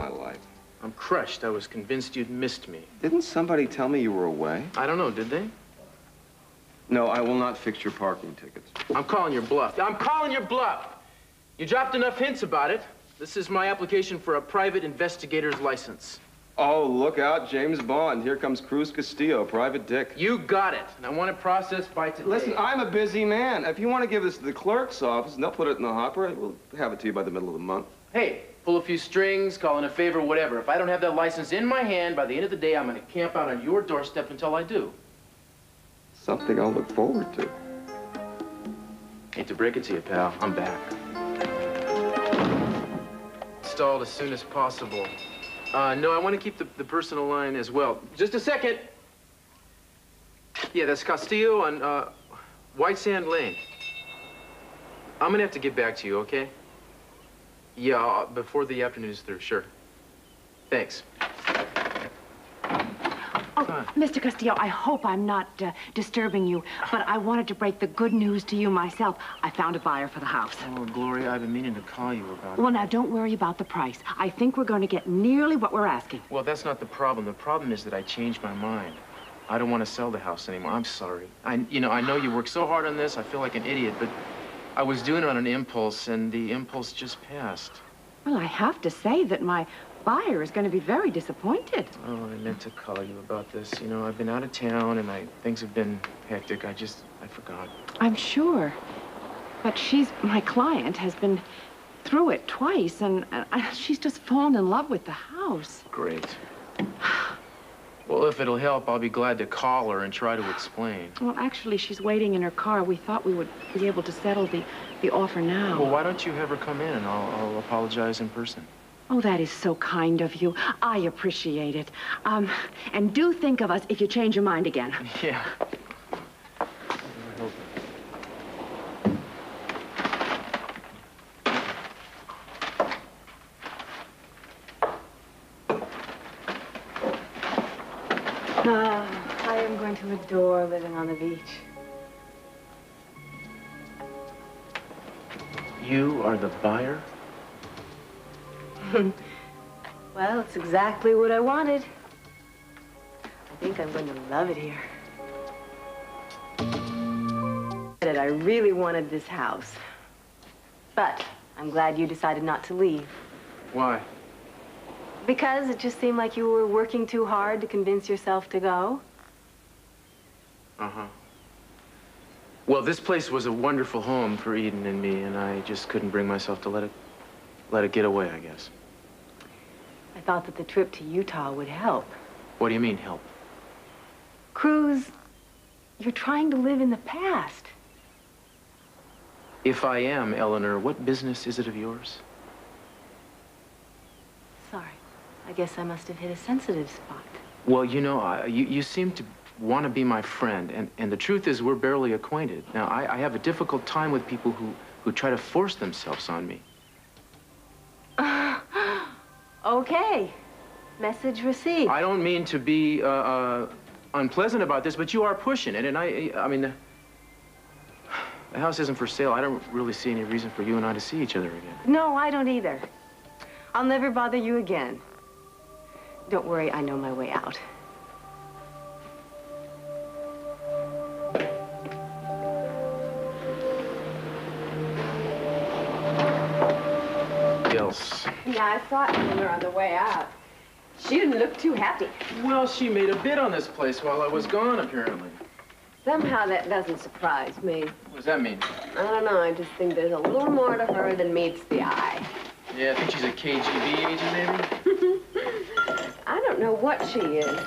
my life. I'm crushed. I was convinced you'd missed me. Didn't somebody tell me you were away? I don't know, did they? No, I will not fix your parking tickets. I'm calling your bluff. I'm calling your bluff! You dropped enough hints about it. This is my application for a private investigator's license. Oh, look out, James Bond. Here comes Cruz Castillo, Private Dick. You got it, and I want it processed by today. Listen, I'm a busy man. If you want to give this to the clerk's office, and they'll put it in the hopper, we'll have it to you by the middle of the month. Hey, pull a few strings, call in a favor, whatever. If I don't have that license in my hand, by the end of the day, I'm going to camp out on your doorstep until I do. Something I'll look forward to. Hate to break it to you, pal. I'm back. Installed as soon as possible. No, I want to keep the personal line as well. Just a second. Yeah, that's Castillo on White Sand Lane. I'm going to have to get back to you, okay? Yeah, before the afternoon is through, sure. Thanks. Oh, Mr. Castillo, I hope I'm not disturbing you, but I wanted to break the good news to you myself. I found a buyer for the house. Oh, Gloria, I've been meaning to call you about it. Well, now, don't worry about the price. I think we're going to get nearly what we're asking. Well, that's not the problem. The problem is that I changed my mind. I don't want to sell the house anymore. I'm sorry. I know you worked so hard on this. I feel like an idiot, but I was doing it on an impulse, and the impulse just passed. Well, I have to say that my buyer is going to be very disappointed. Oh, I meant to call you about this. You know, I've been out of town, and things have been hectic. I forgot. I'm sure. But my client has been through it twice, and she's just fallen in love with the house. Great. Well, if it'll help, I'll be glad to call her and try to explain. Well, actually, she's waiting in her car. We thought we would be able to settle the offer now. Well, why don't you have her come in, and I'll apologize in person. Oh, that is so kind of you. I appreciate it. And do think of us if you change your mind again. Yeah. I am going to adore living on the beach. You are the buyer? Well, it's exactly what I wanted. I think I'm going to love it here. I really wanted this house. But I'm glad you decided not to leave. Why? Because it just seemed like you were working too hard to convince yourself to go. Uh-huh. Well, this place was a wonderful home for Eden and me, and I just couldn't bring myself to let it get away, I guess. I thought that the trip to Utah would help. What do you mean, help? Cruz, you're trying to live in the past. If I am, Eleanor, what business is it of yours? Sorry. I guess I must have hit a sensitive spot. Well, you know, you seem to want to be my friend, and the truth is we're barely acquainted. Now, I have a difficult time with people who try to force themselves on me. Okay. Message received. I don't mean to be unpleasant about this, but you are pushing it, and I mean, the house isn't for sale. I don't really see any reason for you and I to see each other again. No, I don't either. I'll never bother you again. Don't worry, I know my way out. Else. Yeah, I saw Eleanor on the way out. She didn't look too happy. Well, she made a bid on this place while I was gone, apparently. Somehow that doesn't surprise me. What does that mean? I don't know, I just think there's a little more to her than meets the eye. Yeah, I think she's a KGB agent, maybe? I don't know what she is.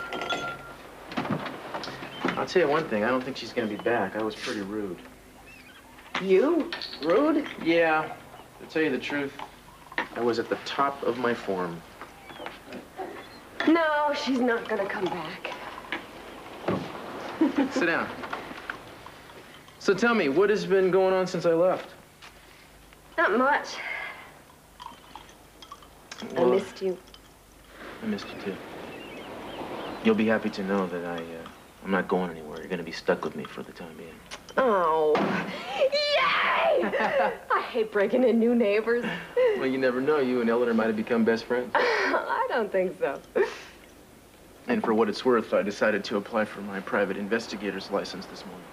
I'll tell you one thing, I don't think she's gonna be back. I was pretty rude. You? Rude? Yeah, to tell you the truth, I was at the top of my form. No, she's not gonna come back. Sit down. So tell me, what has been going on since I left? Not much. Well, I missed you. I missed you too. You'll be happy to know that I'm not going anywhere. You're gonna be stuck with me for the time being. Oh. Yay! I hate breaking in new neighbors. Well, you never know. You and Eleanor might have become best friends. I don't think so. And for what it's worth, I decided to apply for my private investigator's license this morning.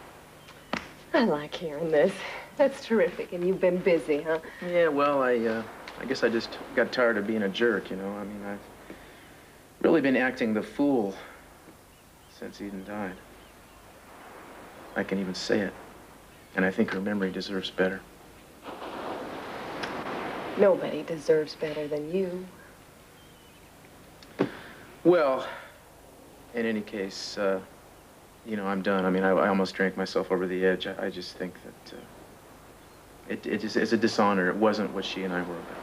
I like hearing this. That's terrific. And you've been busy, huh? Yeah, well, I guess I just got tired of being a jerk, you know. I mean, I've really been acting the fool since Eden died. I can even say it. And I think her memory deserves better. Nobody deserves better than you. Well, in any case, you know, I'm done. I mean, I almost drank myself over the edge. I just think that it's a dishonor. It wasn't what she and I were about.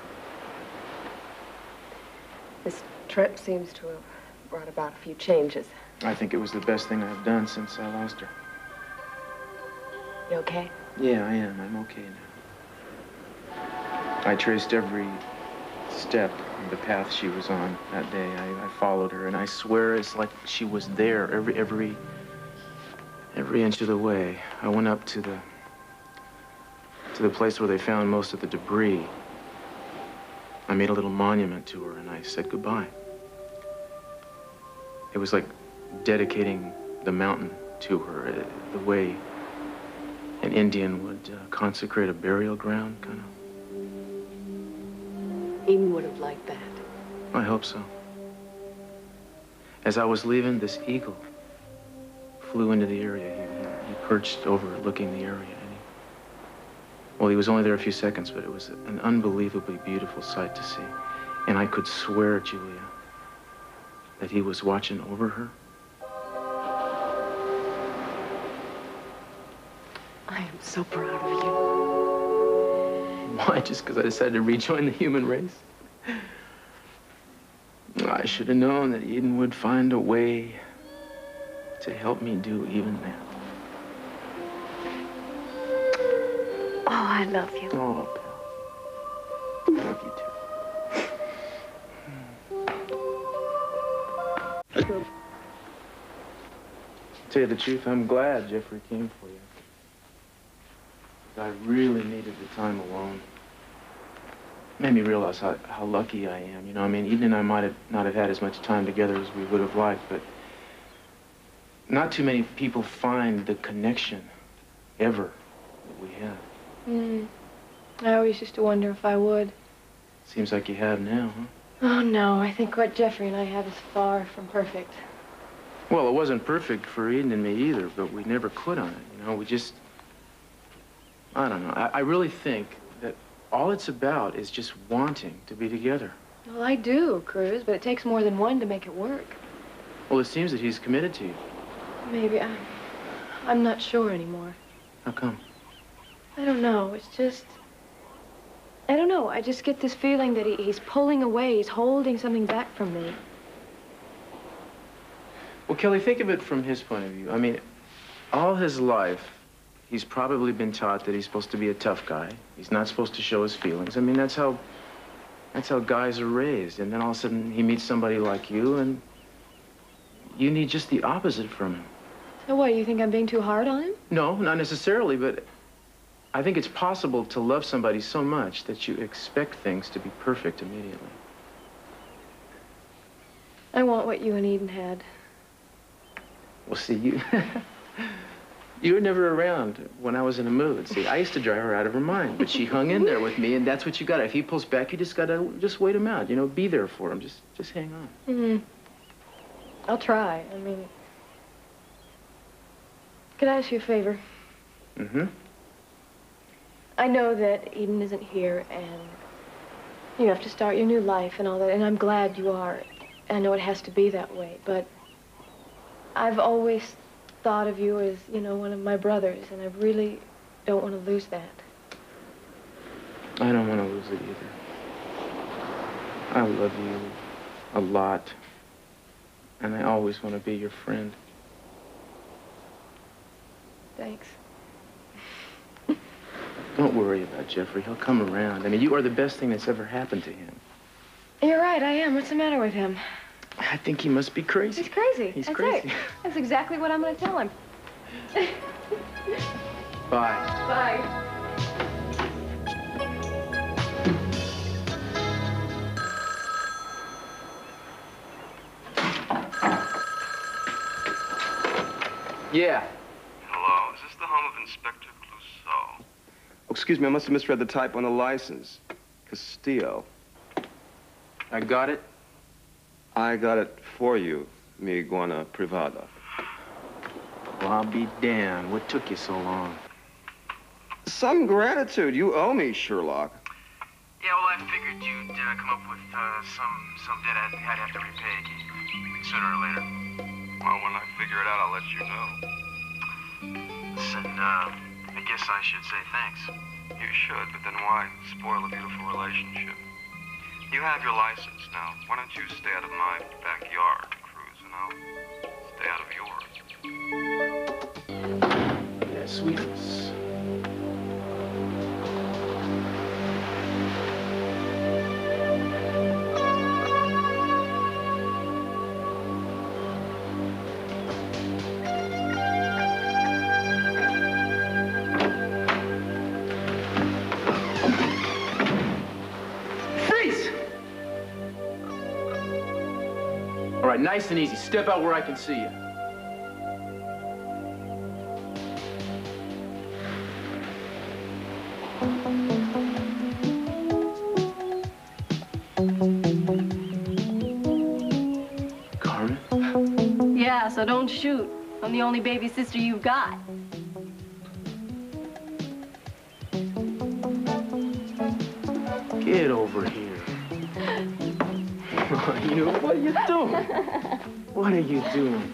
This trip seems to have brought about a few changes. I think it was the best thing I've done since I lost her. You okay? Yeah, I am. I'm okay now. I traced every step of the path she was on that day. I followed her, and I swear it's like she was there every inch of the way. I went up to the place where they found most of the debris. I made a little monument to her, and I said goodbye. It was like dedicating the mountain to her, the way an Indian would consecrate a burial ground, kind of. Eden would have liked that. I hope so. As I was leaving, this eagle flew into the area. He perched overlooking the area. Well, he was only there a few seconds, but it was an unbelievably beautiful sight to see. And I could swear, Julia, that he was watching over her. I am so proud of you. Why? Just because I decided to rejoin the human race? I should have known that Eden would find a way to help me do even that. Oh, I love you. Oh, pal. I love you too. Tell you the truth, I'm glad Jeffrey came for you. I really needed the time alone. Made me realize how lucky I am. You know, I mean, Eden and I might not have had as much time together as we would have liked, but not too many people find the connection ever that we have. I always used to wonder if I would. Seems like you have now, huh? Oh, no. I think what Jeffrey and I have is far from perfect. Well, it wasn't perfect for Eden and me either, but we never quit on it, you know? We just... I don't know. I really think that all it's about is just wanting to be together. Well, I do, Cruz, but it takes more than one to make it work. Well, it seems that he's committed to you. Maybe. I'm not sure anymore. How come? I don't know. It's just... I don't know. I just get this feeling that he's pulling away. He's holding something back from me. Well, Kelly, think of it from his point of view. I mean, all his life, he's probably been taught that he's supposed to be a tough guy. He's not supposed to show his feelings. I mean, that's how guys are raised. And then all of a sudden, he meets somebody like you, and you need just the opposite from him. So what, you think I'm being too hard on him? No, not necessarily, but I think it's possible to love somebody so much that you expect things to be perfect immediately. I want what you and Eden had. Well, see, you... You were never around when I was in a mood. See, I used to drive her out of her mind, but she hung in there with me, and that's what you got. If he pulls back, you just gotta wait him out. You know, be there for him. Just hang on. I'll try. I mean, could I ask you a favor? I know that Eden isn't here, and you have to start your new life and all that, and I'm glad you are. I know it has to be that way, but I've always thought of you as, you know, one of my brothers, and I really don't want to lose that. I don't want to lose it either. I love you a lot, and I always want to be your friend. Thanks. Don't worry about Jeffrey. He'll come around. I mean, you are the best thing that's ever happened to him. You're right, I am. What's the matter with him? I think he must be crazy. He's crazy. He's That's crazy. It. That's exactly what I'm going to tell him. Bye. Bye. Yeah. Hello, is this the home of Inspector Clouseau? Oh, excuse me, I must have misread the type on the license. Castillo. I got it? I got it for you, mi iguana privada. Well, I'll be damned. What took you so long? Some gratitude. You owe me, Sherlock. Yeah, well, I figured you'd come up with some debt I'd have to repay sooner or later. Well, when I figure it out, I'll let you know. Listen, I guess I should say thanks. You should, but then why spoil a beautiful relationship? You have your license now. Why don't you stay out of my backyard, Cruz, and I'll stay out of yours. Yeah, sweetness. All right, nice and easy. Step out where I can see you. Carmen? Yeah, so don't shoot. I'm the only baby sister you've got. Get over here. What are you doing? What are you doing?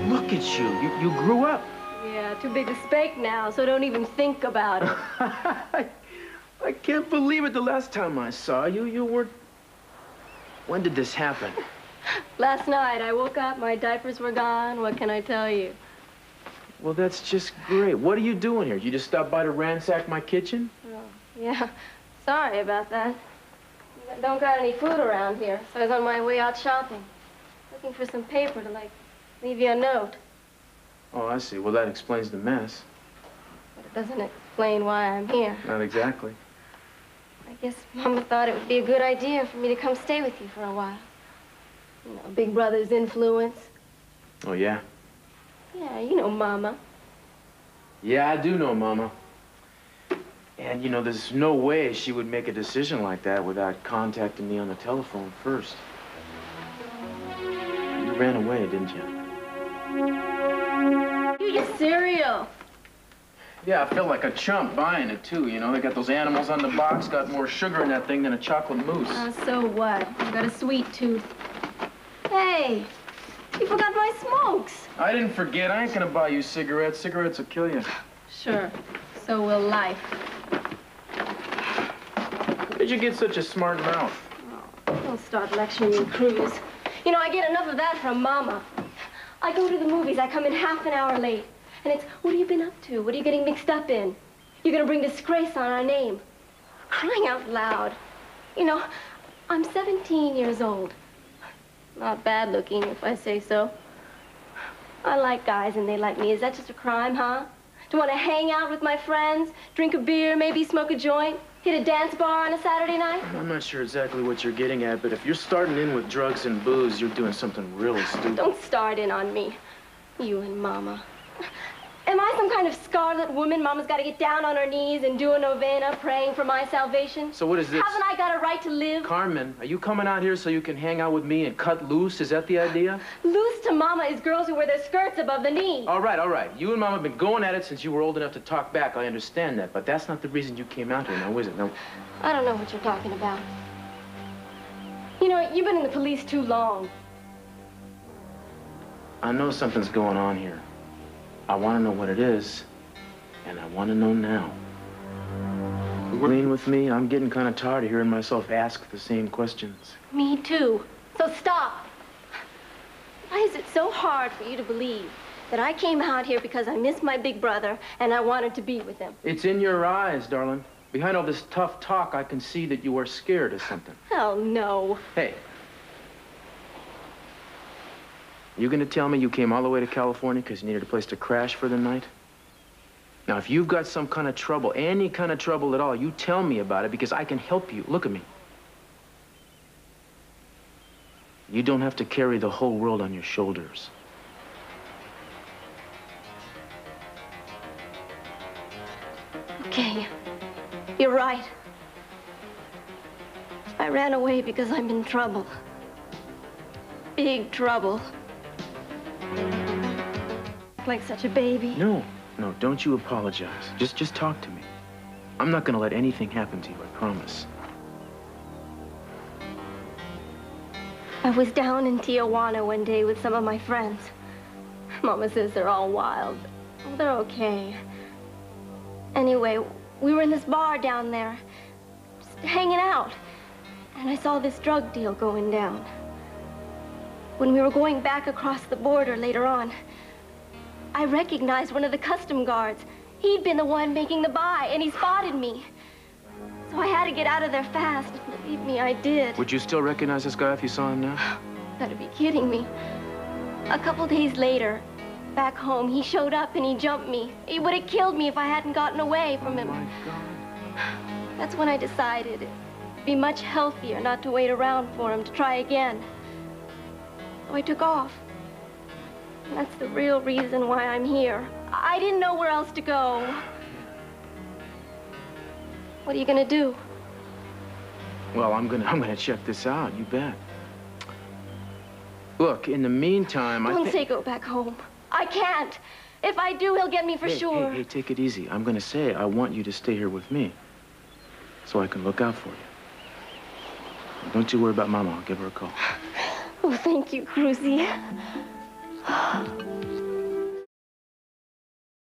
Look at you. You grew up. Yeah, too big to spank now, so don't even think about it. I can't believe it. The last time I saw you, you were... When did this happen? Last night, I woke up, my diapers were gone. What can I tell you? Well, that's just great. What are you doing here? You just stopped by to ransack my kitchen? Oh, yeah. Sorry about that. Don't got any food around here, so I was on my way out shopping. Looking for some paper to, like, leave you a note. Oh, I see. Well, that explains the mess. But it doesn't explain why I'm here. Not exactly. I guess Mama thought it would be a good idea for me to come stay with you for a while. You know, Big Brother's influence. Oh, yeah? Yeah, you know Mama. Yeah, I do know Mama. And, you know, there's no way she would make a decision like that without contacting me on the telephone first. You ran away, didn't you? You get cereal. Yeah, I felt like a chump buying it, too. You know, they got those animals on the box, got more sugar in that thing than a chocolate mousse. So what? You got a sweet tooth. Hey, you forgot my smokes. I didn't forget. I ain't gonna buy you cigarettes. Cigarettes will kill you. Sure, so will life. Where'd you get such a smart mouth? Oh, don't start lecturing me, Cruz. You know, I get enough of that from Mama. I go to the movies, I come in half an hour late. And it's, what have you been up to? What are you getting mixed up in? You're gonna bring disgrace on our name. Crying out loud. You know, I'm 17 years old. Not bad looking, if I say so. I like guys and they like me. Is that just a crime, huh? To want to hang out with my friends, drink a beer, maybe smoke a joint, hit a dance bar on a Saturday night? I'm not sure exactly what you're getting at, but if you're starting in with drugs and booze, you're doing something really stupid. Don't start in on me. You and Mama. Am I some kind of scarlet woman? Mama's got to get down on her knees and do a novena praying for my salvation? So what is this? Haven't I got a right to live? Carmen, are you coming out here so you can hang out with me and cut loose? Is that the idea? Loose to Mama is girls who wear their skirts above the knee. All right, all right. You and Mom have been going at it since you were old enough to talk back. I understand that, but that's not the reason you came out here now, is it? No. I don't know what you're talking about. You know, you've been in the police too long. I know something's going on here. I want to know what it is, and I want to know now. Agreeing with me? I'm getting kind of tired of hearing myself ask the same questions. Me too. So stop. Why is it so hard for you to believe that I came out here because I missed my big brother and I wanted to be with him? It's in your eyes, darling. Behind all this tough talk, I can see that you are scared of something. Hell no. Hey. You gonna tell me you came all the way to California because you needed a place to crash for the night? Now, if you've got some kind of trouble, any kind of trouble at all, you tell me about it because I can help you. Look at me. You don't have to carry the whole world on your shoulders. Okay, you're right. I ran away because I'm in trouble. Big trouble. Like such a baby. No, don't you apologize. Just talk to me. I'm not gonna let anything happen to you, I promise. I was down in Tijuana one day with some of my friends. Mama says they're all wild. Well, they're okay. Anyway, we were in this bar down there, just hanging out. And I saw this drug deal going down. When we were going back across the border later on, I recognized one of the custom guards. He'd been the one making the buy, and he spotted me. So I had to get out of there fast. Believe me, I did. Would you still recognize this guy if you saw him now? Gotta be kidding me. A couple days later, back home, he showed up and he jumped me. He would have killed me if I hadn't gotten away from him. Oh, my God. That's when I decided it'd be much healthier not to wait around for him to try again. So I took off. And that's the real reason why I'm here. I didn't know where else to go. What are you gonna do? Well, I'm gonna check this out, you bet. Look, in the meantime, Don't say go back home. I can't. If I do, he'll get me for sure. Hey, take it easy. I'm gonna say I want you to stay here with me so I can look out for you. Don't you worry about Mama. I'll give her a call. Oh, thank you, Cruzy.